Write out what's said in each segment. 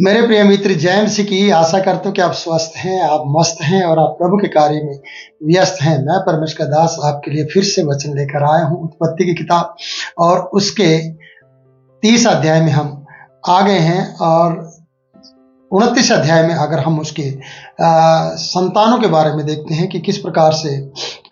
मेरे प्रिय मित्र जैन सी की आशा करता हूँ कि आप स्वस्थ हैं, आप मस्त हैं और आप प्रभु के कार्य में व्यस्त हैं। मैं परमेश्वर का दास आपके लिए फिर से वचन लेकर आया हूँ उत्पत्ति की किताब और उसके 30 अध्याय में हम आ गए हैं और 29 अध्याय में अगर हम उसके संतानों के बारे में देखते हैं कि किस प्रकार से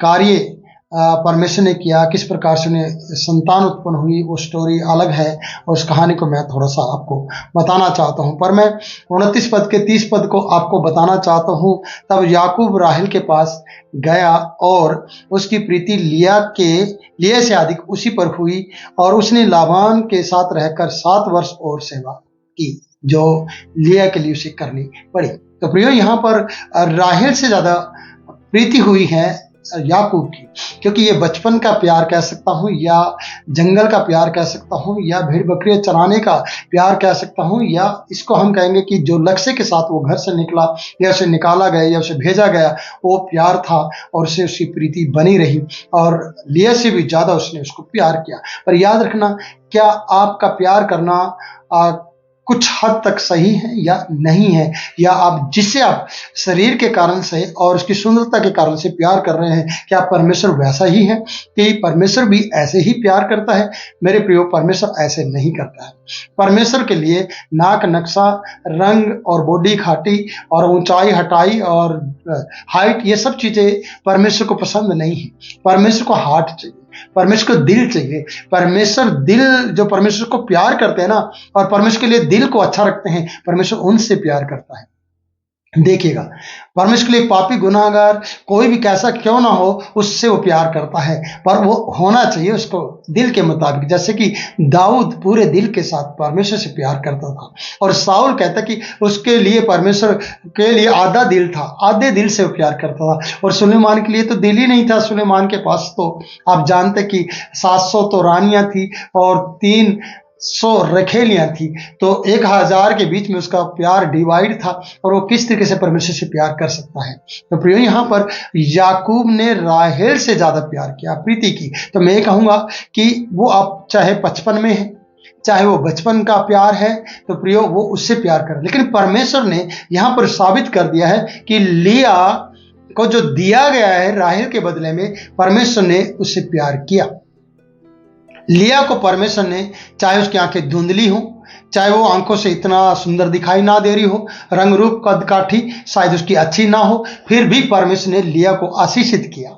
कार्य परमेश्वर ने किया, किस प्रकार से उन्हें संतान उत्पन्न हुई, वो स्टोरी अलग है और उस कहानी को मैं थोड़ा सा आपको बताना चाहता हूँ। पर मैं 29 पद के 30 पद को आपको बताना चाहता हूँ। तब याकूब राहेल के पास गया और उसकी प्रीति लिया से अधिक उसी पर हुई और उसने लाबान के साथ रहकर 7 वर्ष और सेवा की, जो लिया के लिए उसे करनी पड़ी। तो प्रियो, यहाँ पर राहेल से ज्यादा प्रीति हुई है याकूब की, क्योंकि ये बचपन का प्यार कह सकता हूँ या जंगल का प्यार कह सकता हूँ या भेड़ बकरियां चराने का प्यार कह सकता हूँ, या इसको हम कहेंगे कि जो लक्ष्य के साथ वो घर से निकला या उसे निकाला गया या उसे भेजा गया, वो प्यार था और उससे उसकी प्रीति बनी रही और लिया से भी ज्यादा उसने उसको प्यार किया। पर याद रखना, क्या आपका प्यार करना कुछ हद तक सही है या नहीं है, या आप जिसे आप शरीर के कारण से और उसकी सुंदरता के कारण से प्यार कर रहे हैं, क्या परमेश्वर वैसा ही है कि परमेश्वर भी ऐसे ही प्यार करता है? मेरे प्रियो, परमेश्वर ऐसे नहीं करता है। परमेश्वर के लिए नाक नक्शा, रंग और बॉडी खाटी और ऊंचाई हटाई और हाइट, ये सब चीजें परमेश्वर को पसंद नहीं है। परमेश्वर को हार्ट चाहिए, परमेश्वर को दिल चाहिए। परमेश्वर दिल, जो परमेश्वर को प्यार करते हैं ना और परमेश्वर के लिए दिल को अच्छा रखते हैं, परमेश्वर उनसे प्यार करता है। देखिएगा, परमेश्वर के लिए पापी गुनाहगार कोई भी कैसा क्यों ना हो, उससे वो प्यार करता है, पर वो होना चाहिए उसको दिल के मुताबिक। जैसे कि दाऊद पूरे दिल के साथ परमेश्वर से प्यार करता था और साउल कहता कि उसके लिए परमेश्वर के लिए आधा दिल था, आधे दिल से वो प्यार करता था। और सुलेमान के लिए तो दिल ही नहीं था। सुलेमान के पास तो आप जानते कि 700 तो रानियां थी और 300 रखेलियां थी, तो 1000 के बीच में उसका प्यार डिवाइड था और वो किस तरीके से परमेश्वर से प्यार कर सकता है। तो प्रियो, यहाँ पर याकूब ने राहेल से ज्यादा प्यार किया, प्रीति की। तो मैं कहूंगा कि वो आप चाहे बचपन में है, चाहे वो बचपन का प्यार है, तो प्रियो वो उससे प्यार कर, लेकिन परमेश्वर ने यहाँ पर साबित कर दिया है कि लिया को जो दिया गया है राहेल के बदले में, परमेश्वर ने उससे प्यार किया। लिया को परमेश्वर ने, चाहे उसकी आंखें धुंधली हो, चाहे वो आंखों से इतना सुंदर दिखाई ना दे रही हो, रंग रूप कद काठी शायद उसकी अच्छी ना हो, फिर भी परमेश्वर ने लिया को आशीषित किया।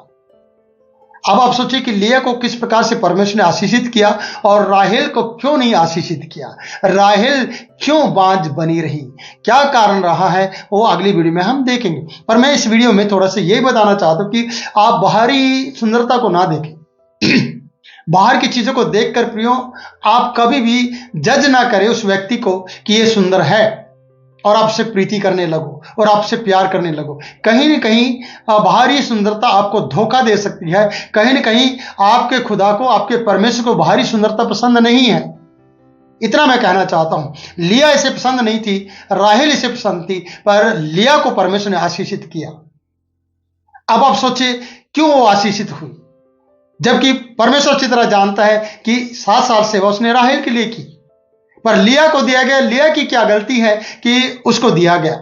अब आप सोचिए कि लिया को किस प्रकार से परमेश्वर ने आशीषित किया और राहेल को क्यों नहीं आशीषित किया। राहेल क्यों बांझ बनी रही, क्या कारण रहा है, वो अगली वीडियो में हम देखेंगे। पर मैं इस वीडियो में थोड़ा सा ये बताना चाहता हूं कि आप बाहरी सुंदरता को ना देखें। बाहर की चीजों को देखकर प्रियो, आप कभी भी जज ना करें उस व्यक्ति को कि ये सुंदर है और आपसे प्रीति करने लगो और आपसे प्यार करने लगो। कहीं न कहीं बाहरी सुंदरता आपको धोखा दे सकती है। कहीं न कहीं आपके खुदा को, आपके परमेश्वर को बाहरी सुंदरता पसंद नहीं है। इतना मैं कहना चाहता हूं। लिया इसे पसंद नहीं थी, राहेल इसे पसंद थी, पर लिया को परमेश्वर ने आशीषित किया। अब आप सोचिए क्यों वो आशीषित हुई, जबकि परमेश्वर अच्छी तरह जानता है कि 7 साल सेवा उसने राहेल के लिए की, पर लिया को दिया गया। लिया की क्या गलती है कि उसको दिया गया?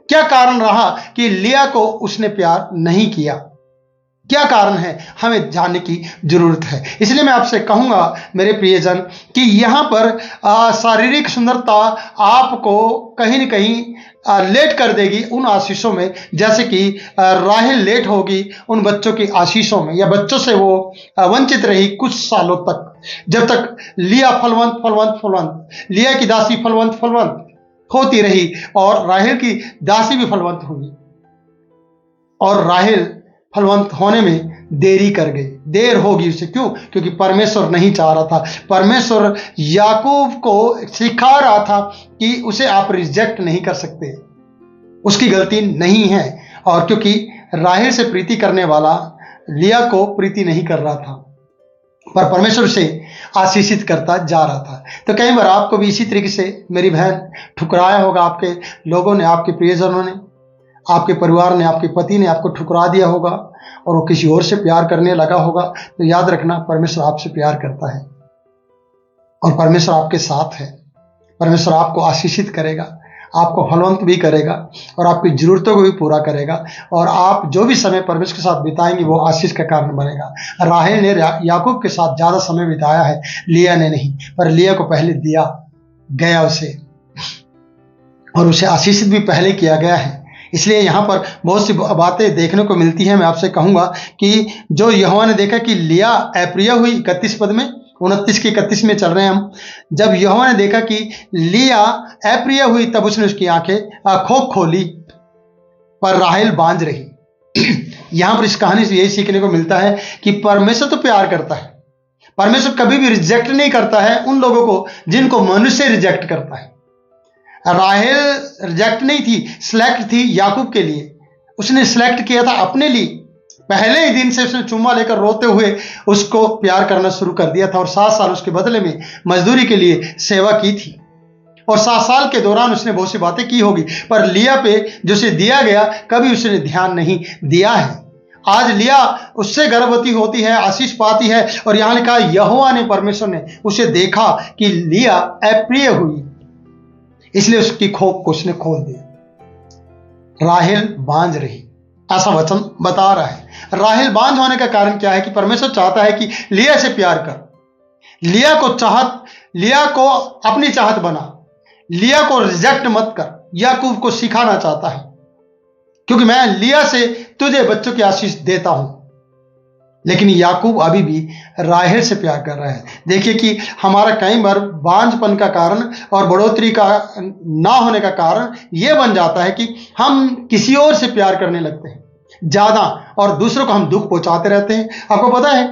क्या कारण रहा कि लिया को उसने प्यार नहीं किया? क्या कारण है, हमें जानने की जरूरत है। इसलिए मैं आपसे कहूंगा मेरे प्रियजन कि यहाँ पर शारीरिक सुंदरता आपको कहीं न कहीं लेट कर देगी उन आशीषों में, जैसे कि राहेल लेट होगी उन बच्चों की आशीषों में, या बच्चों से वो वंचित रही कुछ सालों तक, जब तक लिया फलवंत लिया की दासी फलवंत होती रही और राहेल की दासी भी फलवंत हुई, और राहेल फलवंत होने में देरी कर गई, देर होगी उसे। क्यों? क्योंकि परमेश्वर नहीं चाह रहा था। परमेश्वर याकूब को सिखा रहा था कि उसे आप रिजेक्ट नहीं कर सकते, उसकी गलती नहीं है। और क्योंकि राहेल से प्रीति करने वाला लिया को प्रीति नहीं कर रहा था, पर परमेश्वर से आशीषित करता जा रहा था। तो कई बार आपको भी इसी तरीके से मेरी बहन ठुकराया होगा, आपके लोगों ने, आपके प्रियजनों ने, आपके परिवार ने, आपके पति ने आपको ठुकरा दिया होगा और वो किसी और से प्यार करने लगा होगा। तो याद रखना, परमेश्वर आपसे प्यार करता है और परमेश्वर आपके साथ है। परमेश्वर आपको आशीषित करेगा आपको फलवंत भी करेगा और आपकी जरूरतों को भी पूरा करेगा, और आप जो भी समय परमेश्वर के साथ बिताएंगे वो आशीष का कारण बनेगा। राहेल ने याकूब के साथ ज्यादा समय बिताया है, लिया ने नहीं, पर लिया को पहले दिया गया उसे, और उसे आशीषित भी पहले किया गया है। इसलिए यहाँ पर बहुत सी बातें देखने को मिलती हैं। मैं आपसे कहूंगा कि जो यहोवा ने देखा कि लिया अप्रिय हुई, 31 पद में, 29 के 31 में चल रहे हैं हम। जब यहोवा ने देखा कि लिया अप्रिय हुई, तब उसने उसकी आंखें खोख खोली, पर राहेल बांझ रही। यहाँ पर इस कहानी से यही सीखने को मिलता है कि परमेश्वर तो प्यार करता है, परमेश्वर कभी भी रिजेक्ट नहीं करता है उन लोगों को जिनको मनुष्य रिजेक्ट करता है। राहेल रिजेक्ट नहीं थी, सिलेक्ट थी याकूब के लिए। उसने सिलेक्ट किया था अपने लिए। पहले ही दिन से उसने चुम्मा लेकर रोते हुए उसको प्यार करना शुरू कर दिया था, और 7 साल उसके बदले में मजदूरी के लिए सेवा की थी, और 7 साल के दौरान उसने बहुत सी बातें की होगी, पर लिया पे जो उसे दिया गया कभी उसने ध्यान नहीं दिया है। आज लिया उससे गर्भवती होती है, आशीष पाती है, और यहां लिखा यहोवा ने, परमेश्वर ने उसे देखा कि लिया अप्रिय हुई, इसलिए उसकी खोप को उसने खोल दिया। राहेल बांझ रही, ऐसा वचन बता रहा है। राहेल बांझ होने का कारण क्या है कि परमेश्वर चाहता है कि लिया से प्यार कर, लिया को अपनी चाहत बना, लिया को रिजेक्ट मत कर। याकूब को सिखाना चाहता है, क्योंकि मैं लिया से तुझे बच्चों की आशीष देता हूं। लेकिन याकूब अभी भी राहेल से प्यार कर रहा है। देखिए कि हमारा कई बार बांझपन का कारण और बढ़ोतरी का ना होने का कारण यह बन जाता है कि हम किसी और से प्यार करने लगते हैं ज्यादा, और दूसरों को हम दुख पहुंचाते रहते हैं। आपको पता है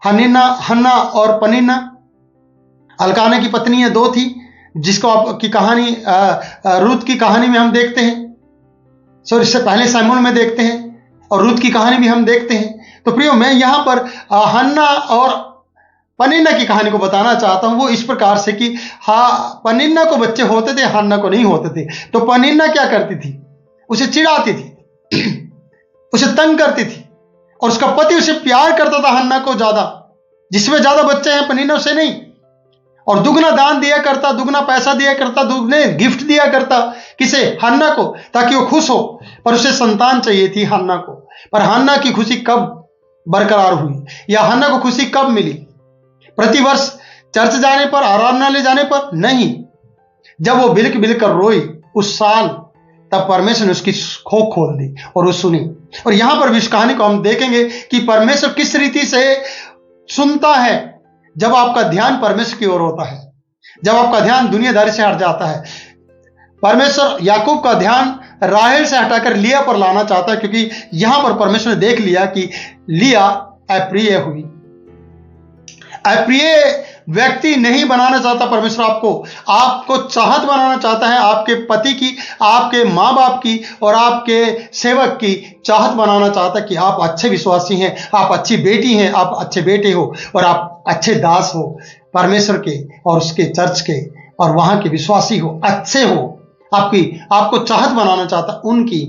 हन्ना और पनिन्ना, अल्काना की पत्नियां 2 थी, जिसको आपकी कहानी रूत की कहानी में हम देखते हैं, सॉरी इससे पहले सैमुएल में देखते हैं, और रूत की कहानी भी हम देखते हैं। तो प्रियो, मैं यहां पर हन्ना और पनिन्ना की कहानी को बताना चाहता हूं। वो इस प्रकार से कि पनिन्ना को बच्चे होते थे, हन्ना को नहीं होते थे। तो पनिन्ना क्या करती थी? उसे चिढ़ाती थी, उसे तंग करती थी, और उसका पति उसे प्यार करता था हन्ना को ज्यादा। जिसमें ज्यादा बच्चे हैं पनिन्ना उसे नहीं, और दुगना दान दिया करता, दुगना पैसा दिया करता, दुगने गिफ्ट दिया करता। किसे? हन्ना को, ताकि वो खुश हो। पर उसे संतान चाहिए थी हन्ना को। पर हन्ना की खुशी कब बरकरार हुई, या हन्ना को खुशी कब मिली? प्रतिवर्ष चर्च जाने पर, आराधनालय जाने पर? नहीं। जब वो बिलक बिलक कर रोई उस साल, तब परमेश्वर ने उसकी खोख खोल दी और वो सुनी। और यहां पर भी इस कहानी को हम देखेंगे कि परमेश्वर किस रीति से सुनता है जब आपका ध्यान परमेश्वर की ओर होता है, जब आपका ध्यान दुनियादारी से हट जाता है। परमेश्वर याकूब का ध्यान राहेल से हटाकर लिया पर लाना चाहता है, क्योंकि यहां पर परमेश्वर ने देख लिया कि लिया अप्रिय हुई। अप्रिय व्यक्ति नहीं बनाना चाहता परमेश्वर आपको चाहत बनाना चाहता है। आपके पति की, आपके माँ बाप की और आपके सेवक की चाहत बनाना चाहता है कि आप अच्छे विश्वासी हैं, आप अच्छी बेटी हैं, आप अच्छे बेटे हो, और आप अच्छे दास हो परमेश्वर के और उसके चर्च के, और वहां के विश्वासी हो, अच्छे हो। आपको चाहत बनाना चाहता उनकी।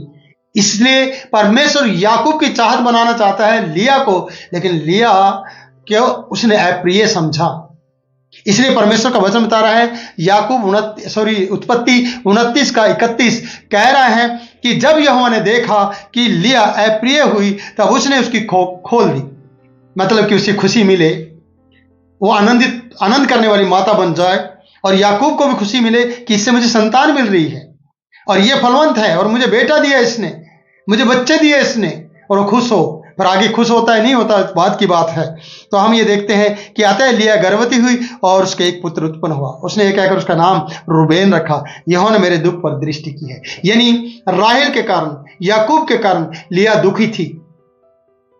इसलिए परमेश्वर याकूब की चाहत बनाना चाहता है लिया को, लेकिन लिया क्यों उसने अप्रिय समझा। इसलिए परमेश्वर का वचन बता रहा है, उत्पत्ति 29 का 31 कह रहा है कि जब यहोवा ने देखा कि लिया अप्रिय हुई, तब उसने उसकी खोल दी। मतलब कि उसे खुशी मिले, वो आनंद करने वाली माता बन जाए, और याकूब को भी खुशी मिले कि इससे मुझे संतान मिल रही है, और ये फलवंत है, और मुझे बेटा दिया इसने, मुझे बच्चे दिए इसने, और वो खुश हो। पर आगे खुश होता है नहीं होता, बात की बात है। तो हम ये देखते हैं कि अतः लिया गर्भवती हुई और उसके एक पुत्र उत्पन्न हुआ। उसने ये कहकर उसका नाम रूबेन रखा, यहोवा ने मेरे दुख पर दृष्टि की है। यानी राहेल के कारण, याकूब के कारण लिया दुखी थी।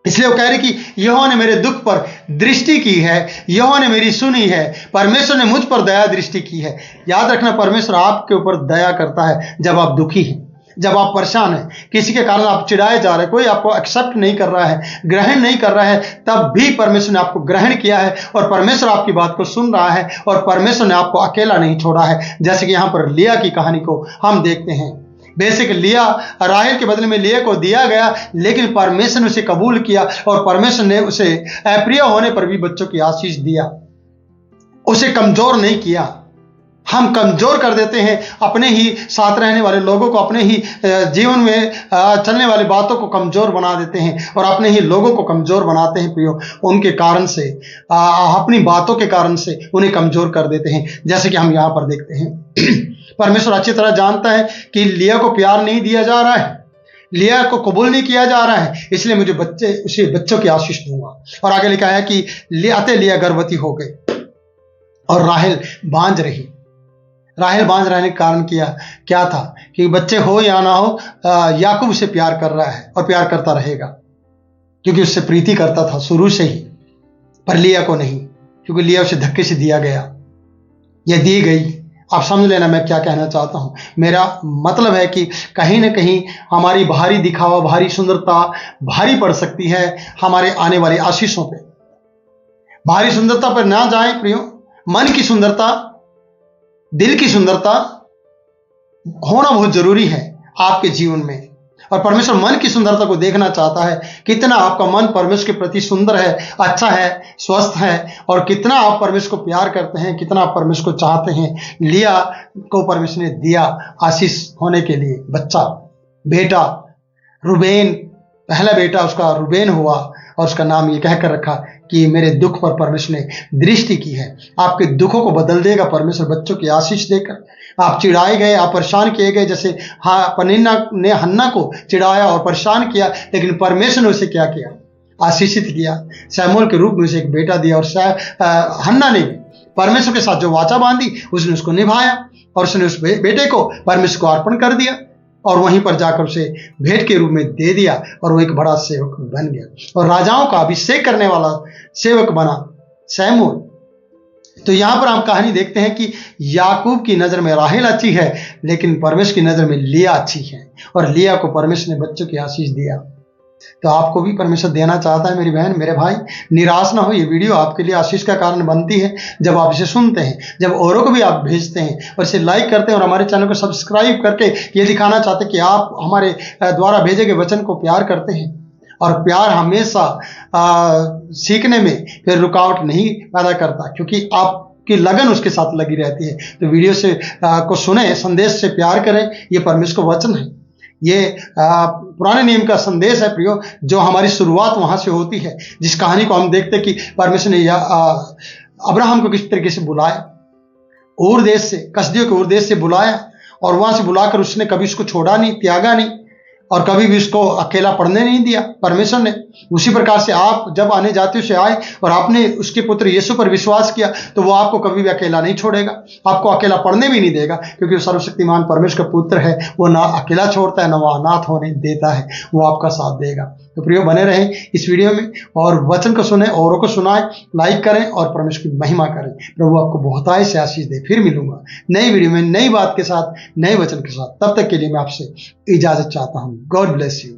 इसलिए वो कह रही कि यहोवा ने मेरे दुख पर दृष्टि की है, यहोवा ने मेरी सुनी है, परमेश्वर ने मुझ पर दया दृष्टि की है। याद रखना, परमेश्वर आपके ऊपर दया करता है जब आप दुखी हैं, जब आप परेशान हैं, किसी के कारण आप चिढ़ाए जा रहे हैं, कोई आपको एक्सेप्ट नहीं कर रहा है, ग्रहण नहीं कर रहा है, तब भी परमेश्वर ने आपको ग्रहण किया है, और परमेश्वर आपकी बात को सुन रहा है, और परमेश्वर ने आपको अकेला नहीं छोड़ा है। जैसे कि यहां पर लिया की कहानी को हम देखते हैं। बेसिक लिया, राहेल के बदले में लिया को दिया गया, लेकिन परमेश्वर ने उसे कबूल किया, और परमेश्वर ने उसे अप्रिय होने पर भी बच्चों की आशीष दिया, उसे कमजोर नहीं किया। हम कमजोर कर देते हैं अपने ही साथ रहने वाले लोगों को, अपने ही जीवन में चलने वाली बातों को कमजोर बना देते हैं और अपने ही लोगों को कमजोर बनाते हैं प्रियो। उनके कारण से, अपनी बातों के कारण से उन्हें कमजोर कर देते हैं। जैसे कि हम यहाँ पर देखते हैं परमेश्वर अच्छी तरह जानता है कि लिया को प्यार नहीं दिया जा रहा है, लिया को कबूल नहीं किया जा रहा है, इसलिए मुझे उसे बच्चों की आशीष दूंगा। और आगे लिखा है कि लिया गर्भवती हो गई और राहेल बांझ रही। राहेल बांझ रहने के कारण क्या था कि बच्चे हो या ना हो, याकूब उसे प्यार कर रहा है और प्यार करता रहेगा, क्योंकि उससे प्रीति करता था शुरू से ही। पर लिया को नहीं, क्योंकि लिया उसे धक्के से दिया गया या दी गई। आप समझ लेना मैं क्या कहना चाहता हूं। मेरा मतलब है कि कहीं ना कहीं हमारी बाहरी दिखावा, बाहरी सुंदरता भारी पड़ सकती है हमारे आने वाली आशीषों पे। बाहरी सुंदरता पर ना जाएं प्रियो। मन की सुंदरता, दिल की सुंदरता होना बहुत जरूरी है आपके जीवन में। और परमेश्वर मन की सुंदरता को देखना चाहता है, कितना आपका मन परमेश्वर के प्रति सुंदर है, अच्छा है, स्वस्थ है, और कितना आप परमेश्वर को प्यार करते हैं, कितना आप परमेश्वर को चाहते हैं। लिया को परमेश्वर ने दिया आशीष होने के लिए बच्चा, बेटा रुबेन, पहला बेटा उसका रुबेन हुआ और उसका नाम ये कहकर रखा कि मेरे दुख पर परमेश्वर ने दृष्टि की है। आपके दुखों को बदल देगा परमेश्वर बच्चों की आशीष देकर। आप चिढ़ाए गए, आप परेशान किए गए, जैसे पनिन्ना ने हन्ना को चिढ़ाया और परेशान किया, लेकिन परमेश्वर ने उसे क्या किया? आशीषित किया। शमूएल के रूप में उसे एक बेटा दिया। और हन्ना ने परमेश्वर के साथ जो वाचा बांधी उसने उसको निभाया और उसने उस बेटे को परमेश्वर को अर्पण कर दिया और वहीं पर जाकर उसे भेंट के रूप में दे दिया और वो एक बड़ा सेवक बन गया और राजाओं का अभिषेक करने वाला सेवक बना शमूएल। तो यहां पर हम कहानी देखते हैं कि याकूब की नजर में राहेल अच्छी है, लेकिन परमेश्वर की नजर में लिया अच्छी है और लिया को परमेश्वर ने बच्चों की आशीष दिया। तो आपको भी परमेश्वर देना चाहता है मेरी बहन, मेरे भाई। निराश ना हो, ये वीडियो आपके लिए आशीष का कारण बनती है जब आप इसे सुनते हैं, जब औरों को भी आप भेजते हैं और इसे लाइक करते हैं और हमारे चैनल को सब्सक्राइब करके ये दिखाना चाहते हैं कि आप हमारे द्वारा भेजे गए वचन को प्यार करते हैं। और प्यार हमेशा सीखने में फिर रुकावट नहीं पैदा करता, क्योंकि आपकी लगन उसके साथ लगी रहती है। तो वीडियो से को सुने, संदेश से प्यार करें। ये परमेश्वर का वचन है, ये पुराने नियम का संदेश है प्रियो, जो हमारी शुरुआत वहां से होती है। जिस कहानी को हम देखते कि परमेश्वर ने अब्राहम को किस तरीके से बुलाया, ऊर देश से, कसदियों के ऊर देश से बुलाया और वहां से बुलाकर उसने कभी उसको छोड़ा नहीं, त्यागा नहीं और कभी भी उसको अकेला पढ़ने नहीं दिया परमेश्वर ने। उसी प्रकार से आप जब आने जातियों से आए और आपने उसके पुत्र यीशु पर विश्वास किया तो वो आपको कभी भी अकेला नहीं छोड़ेगा, आपको अकेला पढ़ने भी नहीं देगा, क्योंकि वो सर्वशक्तिमान परमेश्वर का पुत्र है। वो ना अकेला छोड़ता है, ना वो अनाथ होने देता है, वो आपका साथ देगा। तो प्रियो बने रहें इस वीडियो में और वचन को सुने, औरों को सुनाएं, लाइक करें और परमेश्वर की महिमा करें। प्रभु आपको बहुतायत से आशीष दे। फिर मिलूंगा नई वीडियो में, नई बात के साथ, नए वचन के साथ। तब तक के लिए मैं आपसे इजाजत चाहता हूं। God bless you.